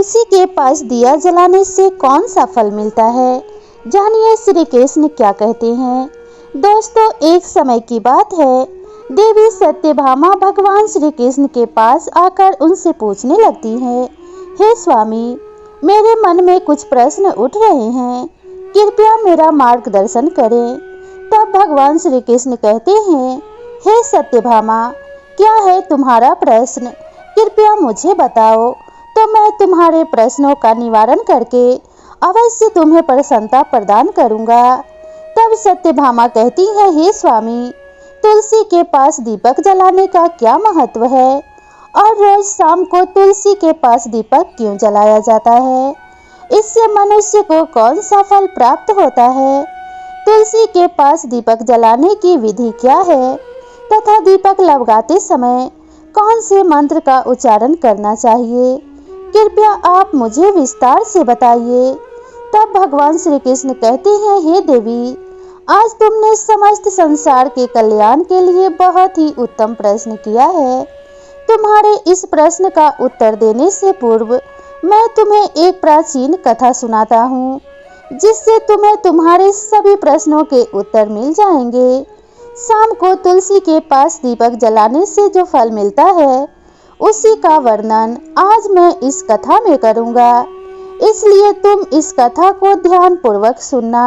तुलसी के पास दिया जलाने से कौन सा फल मिलता है? जानिए श्री कृष्ण क्या कहते हैं। दोस्तों, एक समय की बात है, देवी सत्यभामा भगवान श्री कृष्ण के पास आकर उनसे पूछने लगती है, हे स्वामी, मेरे मन में कुछ प्रश्न उठ रहे हैं, कृपया मेरा मार्गदर्शन करें। तब भगवान श्री कृष्ण कहते हैं, हे सत्यभामा, क्या है तुम्हारा प्रश्न? कृपया मुझे बताओ, तो मैं तुम्हारे प्रश्नों का निवारण करके अवश्य तुम्हें प्रसन्नता प्रदान करूंगा। तब सत्यभामा कहती है, हे स्वामी, तुलसी के पास दीपक जलाने का क्या महत्व है और रोज शाम को तुलसी के पास दीपक क्यों जलाया जाता है? इससे मनुष्य को कौन सा फल प्राप्त होता है? तुलसी के पास दीपक जलाने की विधि क्या है तथा दीपक लगाते समय कौन से मंत्र का उच्चारण करना चाहिए? कृपया आप मुझे विस्तार से बताइए। तब भगवान श्री कृष्ण कहते हैं, हे देवी, आज तुमने समस्त संसार के कल्याण के लिए बहुत ही उत्तम प्रश्न किया है। तुम्हारे इस प्रश्न का उत्तर देने से पूर्व मैं तुम्हें एक प्राचीन कथा सुनाता हूँ, जिससे तुम्हें तुम्हारे सभी प्रश्नों के उत्तर मिल जाएंगे। शाम को तुलसी के पास दीपक जलाने से जो फल मिलता है, उसी का वर्णन आज मैं इस कथा में करूँगा, इसलिए तुम इस कथा को ध्यान पूर्वक सुनना।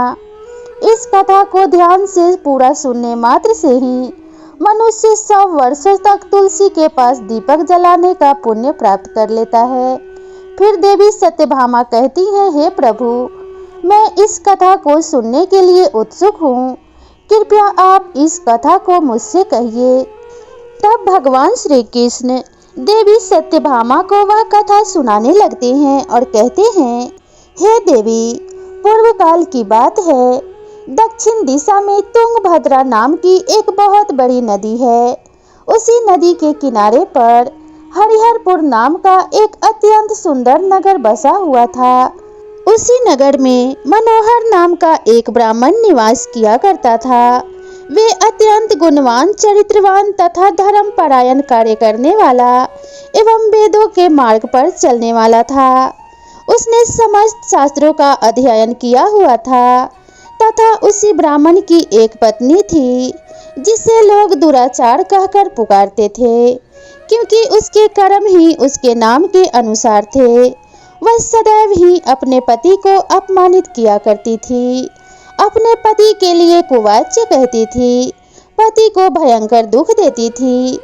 इस कथा को ध्यान से पूरा सुनने मात्र से ही मनुष्य 100 वर्षों तक तुलसी के पास दीपक जलाने का पुण्य प्राप्त कर लेता है। फिर देवी सत्यभामा कहती है, हे प्रभु, मैं इस कथा को सुनने के लिए उत्सुक हूँ, कृपया आप इस कथा को मुझसे कहिए। तब भगवान श्री कृष्ण देवी सत्यभामा को वह कथा सुनाने लगते हैं और कहते हैं, हे देवी, पूर्व काल की बात है, दक्षिण दिशा में तुंगभद्रा नाम की एक बहुत बड़ी नदी है। उसी नदी के किनारे पर हरिहरपुर नाम का एक अत्यंत सुंदर नगर बसा हुआ था। उसी नगर में मनोहर नाम का एक ब्राह्मण निवास किया करता था। वे अत्यंत गुणवान, चरित्रवान तथा धर्मपरायण कार्य करने वाला एवं वेदों के मार्ग पर चलने वाला था। उसने समस्त शास्त्रों का अध्ययन किया हुआ था तथा उसी ब्राह्मण की एक पत्नी थी, जिसे लोग दुराचार कहकर पुकारते थे, क्योंकि उसके कर्म ही उसके नाम के अनुसार थे। वह सदैव ही अपने पति को अपमानित किया करती थी, अपने पति के लिए कुवाच्य कहती थी, पति को भयंकर दुख देती थी,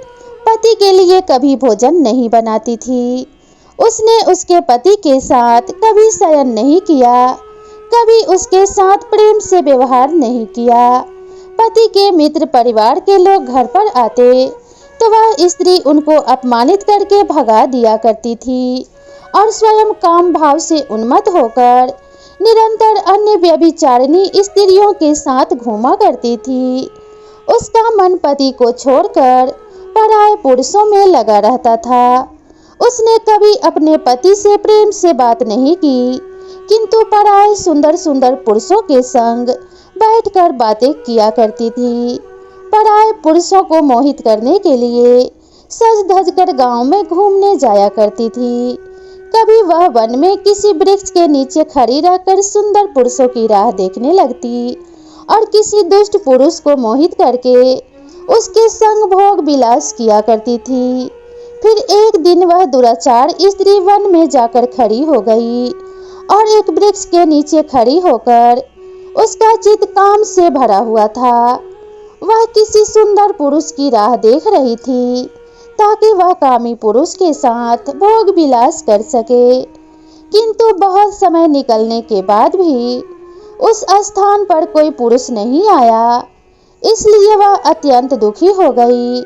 पति के लिए कभी भोजन नहीं बनाती थी। उसने उसके पति के साथ कभी शयन नहीं किया, कभी उसके साथ प्रेम से व्यवहार नहीं किया। पति के मित्र परिवार के लोग घर पर आते तो वह स्त्री उनको अपमानित करके भगा दिया करती थी और स्वयं काम भाव से उन्मत्त होकर निरंतर अन्य व्यभिचारिणी स्त्रियों के साथ घूमा करती थी। उसका मन पति को छोड़कर पराये पुरुषों में लगा रहता था। उसने कभी अपने पति से प्रेम से बात नहीं की, किंतु पराये सुंदर सुंदर पुरुषों के संग बैठकर बातें किया करती थी। पराये पुरुषों को मोहित करने के लिए सज धज कर गाँव में घूमने जाया करती थी। कभी वह वन में किसी वृक्ष के नीचे खड़ी रहकर सुंदर पुरुषों की राह देखने लगती और किसी दुष्ट पुरुष को मोहित करके उसके संग भोग विलास किया करती थी। फिर एक दिन वह दुराचार स्त्री वन में जाकर खड़ी हो गई और एक वृक्ष के नीचे खड़ी होकर उसका चित्त काम से भरा हुआ था। वह किसी सुंदर पुरुष की राह देख रही थी ताकि वह कामी पुरुष के साथ भोग विलास कर सके, किंतु बहुत समय निकलने के बाद भी उस स्थान पर कोई पुरुष नहीं आया। इसलिए वह अत्यंत दुखी हो गई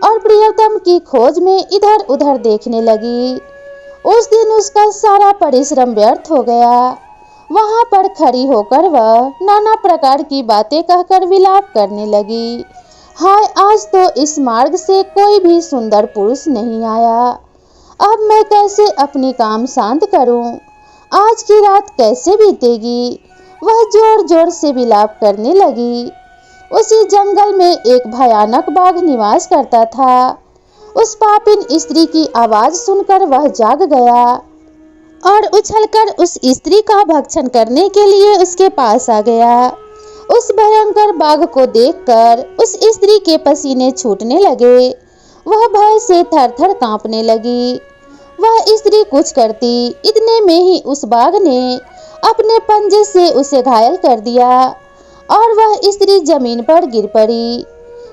और प्रियतम की खोज में इधर उधर देखने लगी। उस दिन उसका सारा परिश्रम व्यर्थ हो गया। वहां पर खड़ी होकर वह नाना प्रकार की बातें कहकर विलाप करने लगी। हाय, आज तो इस मार्ग से कोई भी सुंदर पुरुष नहीं आया। अब मैं कैसे अपनी काम शांत करूं? आज की रात कैसे बीतेगी? वह जोर जोर से विलाप करने लगी। उसी जंगल में एक भयानक बाघ निवास करता था। उस पापिन स्त्री की आवाज सुनकर वह जाग गया और उछलकर उस स्त्री का भक्षण करने के लिए उसके पास आ गया। उस भयंकर बाघ को देखकर उस स्त्री के पसीने छूटने लगे। वह भय से थर-थर कांपने लगी। वह स्त्री कुछ करती, इतने में ही उस बाघ ने अपने पंजे से उसे घायल कर दिया और वह स्त्री जमीन पर गिर पड़ी।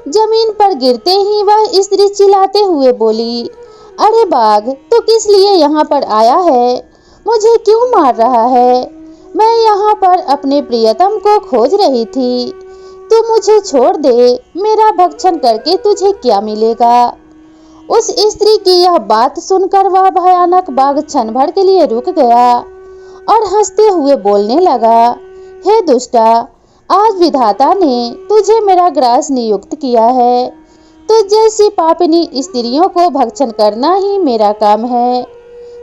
जमीन पर गिरते ही वह स्त्री चिल्लाते हुए बोली, अरे बाघ, तू किस लिए यहाँ पर आया है? मुझे क्यों मार रहा है? मैं यहाँ पर अपने प्रियतम को खोज रही थी। तू मुझे छोड़ दे, मेरा भक्षण करके तुझे क्या मिलेगा? उस स्त्री की यह बात सुनकर वह भयानक बाघ क्षण भर के लिए रुक गया और हंसते हुए बोलने लगा, हे दुष्टा, आज विधाता ने तुझे मेरा ग्रास नियुक्त किया है। तुझ जैसी पापिनी स्त्रियों को भक्षण करना ही मेरा काम है,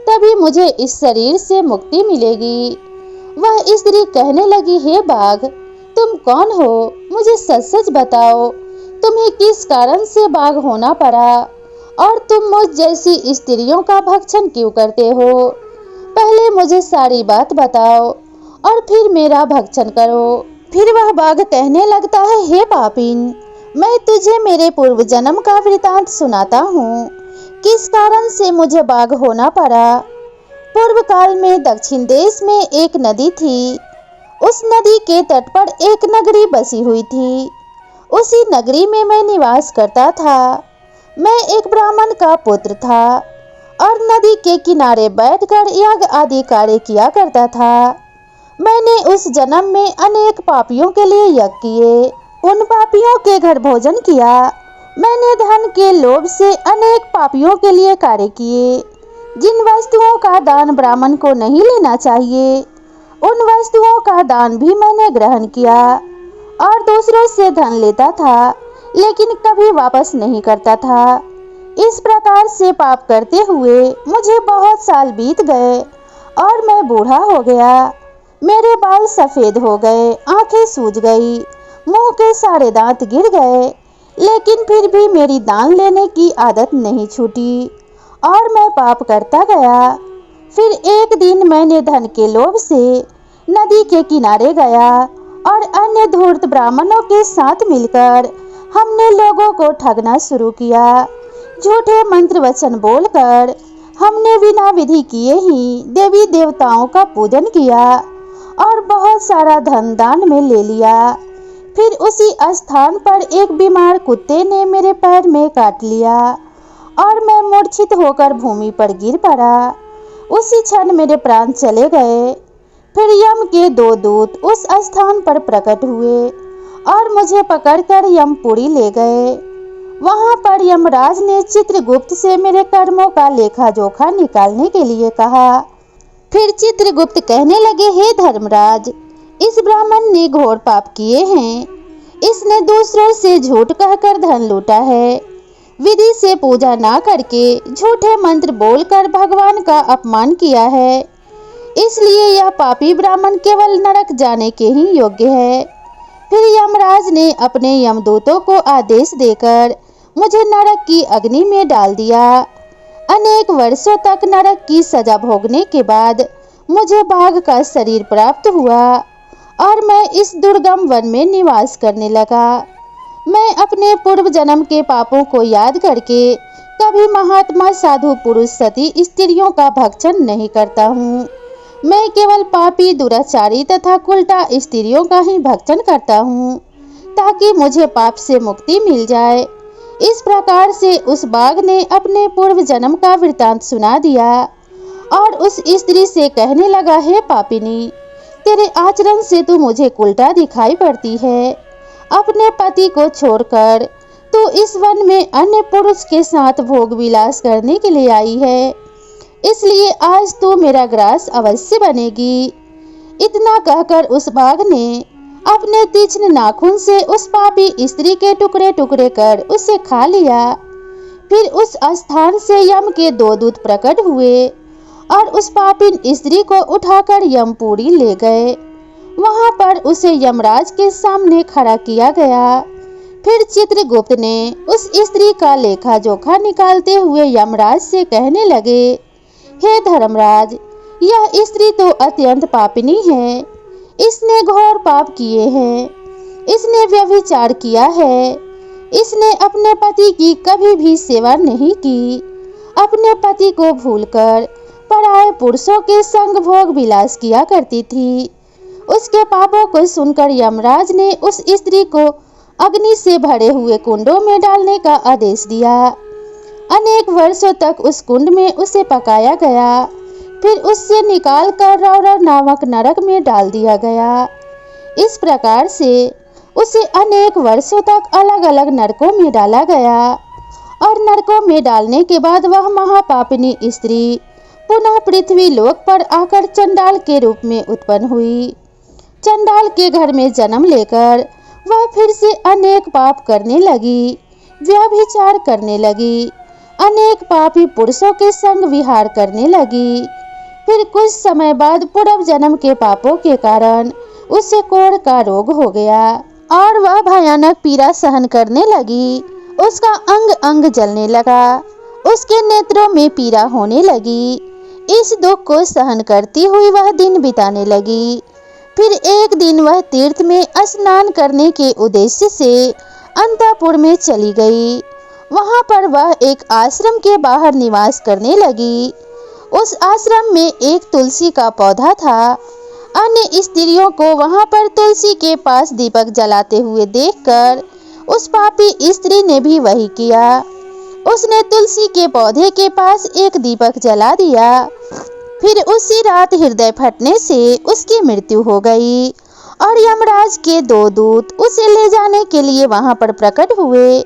तभी मुझे इस शरीर से मुक्ति मिलेगी। वह स्त्री कहने लगी, हे बाघ, तुम कौन हो? मुझे सच सच बताओ, तुम्हें किस कारण से बाघ होना पड़ा और तुम मुझ जैसी स्त्रियों का भक्षण क्यों करते हो? पहले मुझे सारी बात बताओ और फिर मेरा भक्षण करो। फिर वह बाघ कहने लगता है, हे पापीन, मैं तुझे मेरे पूर्व जन्म का वृतांत सुनाता हूँ, किस कारण से मुझे बाघ होना पड़ा। पूर्व काल में दक्षिण देश में एक नदी थी। उस नदी के तट पर एक नगरी बसी हुई थी। उसी नगरी में मैं निवास करता था। मैं एक ब्राह्मण का पुत्र था और नदी के किनारे बैठकर यज्ञ आदि कार्य किया करता था। मैंने उस जन्म में अनेक पापियों के लिए यज्ञ किए, उन पापियों के घर भोजन किया। मैंने धन के लोभ से अनेक पापियों के लिए कार्य किए। जिन वस्तुओं का दान ब्राह्मण को नहीं लेना चाहिए, उन वस्तुओं का दान भी मैंने ग्रहण किया और दूसरों से धन लेता था, लेकिन कभी वापस नहीं करता था। इस प्रकार से पाप करते हुए मुझे बहुत साल बीत गए और मैं बूढ़ा हो गया। मेरे बाल सफेद हो गए, आंखें सूज गई, मुंह के सारे दांत गिर गए, लेकिन फिर भी मेरी दान लेने की आदत नहीं छूटी और मैं पाप करता गया। फिर एक दिन मैंने धन के लोभ से नदी के किनारे गया और अन्य धूर्त ब्राह्मणों के साथ मिलकर हमने लोगों को ठगना शुरू किया। झूठे मंत्र वचन बोलकर हमने बिना विधि किए ही देवी देवताओं का पूजन किया और बहुत सारा धन दान में ले लिया। फिर उसी स्थान पर एक बीमार कुत्ते ने मेरे पैर में काट लिया और मैं मूर्छित होकर भूमि पर गिर पड़ा। उसी क्षण मेरे प्राण चले गए। फिर यम के 2 दूत उस स्थान पर प्रकट हुए और मुझे पकड़कर यमपुरी ले गए। वहां पर यमराज ने चित्रगुप्त से मेरे कर्मों का लेखा जोखा निकालने के लिए कहा। फिर चित्रगुप्त कहने लगे, हे धर्मराज, इस ब्राह्मण ने घोर पाप किए हैं। इसने दूसरों से झूठ कहकर धन लूटा है। विधि से पूजा ना करके झूठे मंत्र बोलकर भगवान का अपमान किया है। इसलिए यह पापी ब्राह्मण केवल नरक जाने के ही योग्य है। फिर यमराज ने अपने यमदूतों को आदेश देकर मुझे नरक की अग्नि में डाल दिया। अनेक वर्षों तक नरक की सजा भोगने के बाद मुझे बाघ का शरीर प्राप्त हुआ और मैं इस दुर्गम वन में निवास करने लगा। मैं अपने पूर्व जन्म के पापों को याद करके कभी महात्मा साधु पुरुष सती स्त्रियों का भक्षण नहीं करता हूँ। मैं केवल पापी दुराचारी तथा कुलटा स्त्रियों का ही भक्षण करता हूँ, ताकि मुझे पाप से मुक्ति मिल जाए। इस प्रकार से उस बाघ ने अपने पूर्व जन्म का वृतांत सुना दिया और उस स्त्री से कहने लगा, हे पापिनी, तेरे आचरण से तू मुझे उल्टा दिखाई पड़ती है। अपने पति को छोड़कर तू इस वन में अन्य पुरुष के साथ भोग विलास करने के लिए आई है, इसलिए आज तू मेरा ग्रास अवश्य बनेगी। इतना कहकर उस बाघ ने अपने तीक्ष्ण नाखून से उस पापी स्त्री के टुकड़े टुकड़े कर उसे खा लिया। फिर उस स्थान से यम के 2 दूत प्रकट हुए और उस पापिन स्त्री को उठाकर यमपुरी ले गए। वहां पर उसे यमराज के सामने खड़ा किया गया। फिर चित्रगुप्त ने उस स्त्री का लेखा जोखा निकालते हुए यमराज से कहने लगे, हे धर्मराज, यह स्त्री तो अत्यंत पापिनी है। इसने घोर पाप किए हैं। इसने व्यभिचार किया है। इसने अपने पति की कभी भी सेवा नहीं की। अपने पति को भूलकर पराये पुरुषों के संग भोग विलास किया करती थी। उसके पापों को सुनकर यमराज ने उस स्त्री को अग्नि से भरे हुए कुंडों में डालने का आदेश दिया। अनेक वर्षों तक उस कुंड में उसे पकाया गया। फिर उससे निकालकर रौरव नामक नरक में डाल दिया गया। इस प्रकार से उसे अनेक वर्षों तक अलग अलग नरकों में डाला गया और नरकों में डालने के बाद वह महापापिनी स्त्री पुनः पृथ्वी लोक पर आकर चंडाल के रूप में उत्पन्न हुई। चंडाल के घर में जन्म लेकर वह फिर से अनेक पाप करने लगी, व्यभिचार करने लगी, अनेक पापी पुरुषों के संग विहार करने लगी। फिर कुछ समय बाद पूर्व जन्म के पापों के कारण उसे कोढ़ का रोग हो गया और वह भयानक पीड़ा सहन करने लगी। उसका अंग अंग जलने लगा। उसके नेत्रों में पीड़ा होने लगी। इस दुख को सहन करती हुई वह दिन बिताने लगी। फिर एक दिन वह तीर्थ में स्नान करने के उद्देश्य से अंतःपुर में चली गई। वहां पर वह एक आश्रम के बाहर निवास करने लगी। उस आश्रम में एक तुलसी का पौधा था। अन्य स्त्रियों को वहां पर तुलसी के पास दीपक जलाते हुए देखकर उस पापी स्त्री ने भी वही किया। उसने तुलसी के पौधे के पास एक दीपक जला दिया। फिर उसी रात हृदय फटने से उसकी मृत्यु हो गई और यमराज के 2 दूत उसे ले जाने के लिए वहां पर प्रकट हुए।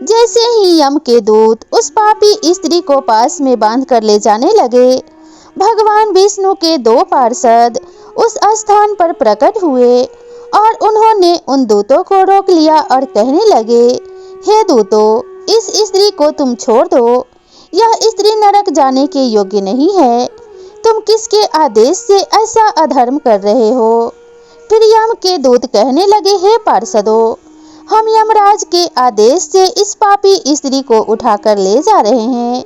जैसे ही यम के दूत उस पापी स्त्री को पास में बांध कर ले जाने लगे, भगवान विष्णु के 2 पार्षद उस स्थान पर प्रकट हुए और उन्होंने उन दूतों को रोक लिया और कहने लगे, हे दूतों, इस स्त्री को तुम छोड़ दो। यह स्त्री नरक जाने के योग्य नहीं है। तुम किसके आदेश से ऐसा अधर्म कर रहे हो? फिर यम के दूत कहने लगे, हे पार्षदों, हम यमराज के आदेश से इस पापी स्त्री को उठाकर ले जा रहे हैं,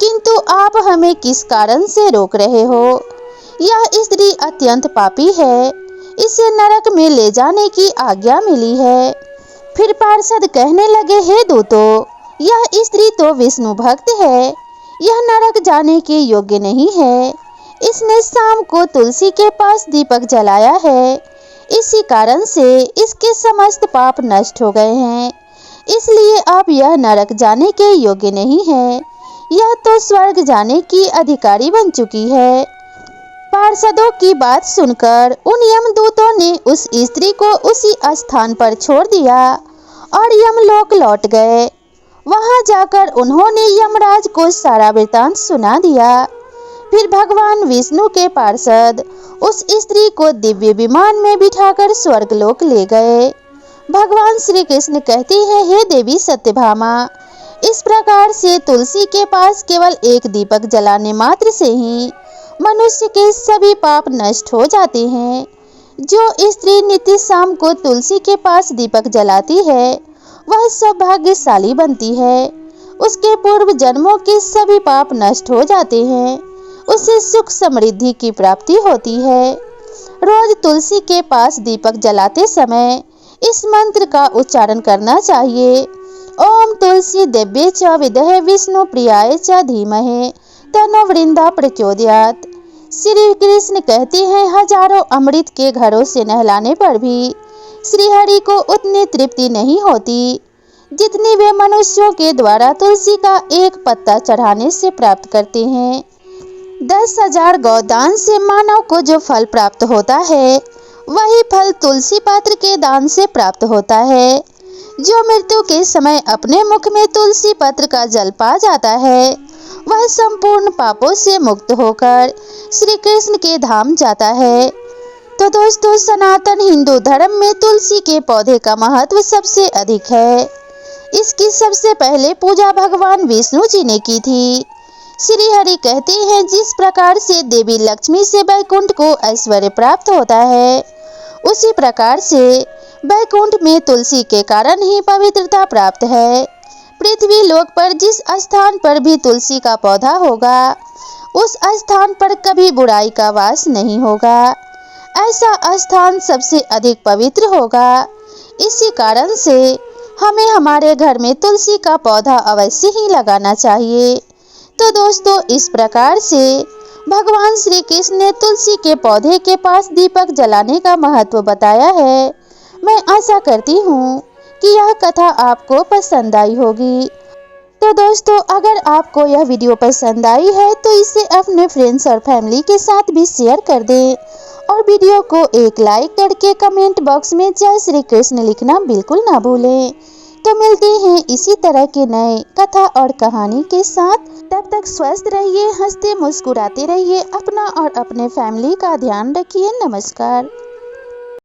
किंतु आप हमें किस कारण से रोक रहे हो? यह स्त्री अत्यंत पापी है। इसे नरक में ले जाने की आज्ञा मिली है। फिर पार्षद कहने लगे, हे दूतों, यह स्त्री तो विष्णु भक्त है। यह नरक जाने के योग्य नहीं है। इसने शाम को तुलसी के पास दीपक जलाया है। इसी कारण से इसके समस्त पाप नष्ट हो गए हैं। इसलिए अब यह नरक जाने के योग्य नहीं है। यह तो स्वर्ग जाने की अधिकारी बन चुकी है। पार्षदों की बात सुनकर उन यमदूतों ने उस स्त्री को उसी स्थान पर छोड़ दिया और यमलोक लौट गए। वहां जाकर उन्होंने यमराज को सारा वृतांत सुना दिया। फिर भगवान विष्णु के पार्षद उस स्त्री को दिव्य विमान में बिठाकर स्वर्गलोक ले गए। भगवान श्री कृष्ण कहते हैं, हे देवी सत्यभामा, इस प्रकार से तुलसी के पास केवल एक दीपक जलाने मात्र से ही मनुष्य के सभी पाप नष्ट हो जाते हैं। जो स्त्री नित्य शाम को तुलसी के पास दीपक जलाती है, वह सौभाग्यशाली बनती है। उसके पूर्व जन्मों के सभी पाप नष्ट हो जाते हैं। उसे सुख समृद्धि की प्राप्ति होती है। रोज तुलसी के पास दीपक जलाते समय इस मंत्र का उच्चारण करना चाहिए। ओम तुलसी देव्ये च विद्महे विष्णु प्रियाय च धीमहि तन्नो वृंदा प्रचोदयात्। श्री कृष्ण कहते हैं, हजारों अमृत के घरों से नहलाने पर भी श्री हरि को उतनी तृप्ति नहीं होती जितनी वे मनुष्यों के द्वारा तुलसी का एक पत्ता चढ़ाने से प्राप्त करते हैं। 10,000 गौदान से मानव को जो फल प्राप्त होता है, वही फल तुलसी पत्र के दान से प्राप्त होता है। जो मृत्यु के समय अपने मुख में तुलसी पत्र का जल पा जाता है, वह संपूर्ण पापों से मुक्त होकर श्री कृष्ण के धाम जाता है। तो दोस्तों, सनातन हिंदू धर्म में तुलसी के पौधे का महत्व सबसे अधिक है। इसकी सबसे पहले पूजा भगवान विष्णु जी ने की थी। श्री हरि कहते हैं, जिस प्रकार से देवी लक्ष्मी से बैकुंठ को ऐश्वर्य प्राप्त होता है, उसी प्रकार से बैकुंठ में तुलसी के कारण ही पवित्रता प्राप्त है। पृथ्वी लोक पर जिस स्थान पर भी तुलसी का पौधा होगा, उस स्थान पर कभी बुराई का वास नहीं होगा। ऐसा स्थान सबसे अधिक पवित्र होगा। इसी कारण से हमें हमारे घर में तुलसी का पौधा अवश्य ही लगाना चाहिए। तो दोस्तों, इस प्रकार से भगवान श्री कृष्ण ने तुलसी के पौधे के पास दीपक जलाने का महत्व बताया है। मैं आशा करती हूँ कि यह कथा आपको पसंद आई होगी। तो दोस्तों, अगर आपको यह वीडियो पसंद आई है तो इसे अपने फ्रेंड्स और फैमिली के साथ भी शेयर कर दें और वीडियो को एक लाइक करके कमेंट बॉक्स में जय श्री कृष्ण लिखना बिल्कुल ना भूलें। तो मिलते हैं इसी तरह के नए कथा और कहानी के साथ। तब तक स्वस्थ रहिए, हंसते मुस्कुराते रहिए, अपना और अपने फैमिली का ध्यान रखिए। नमस्कार।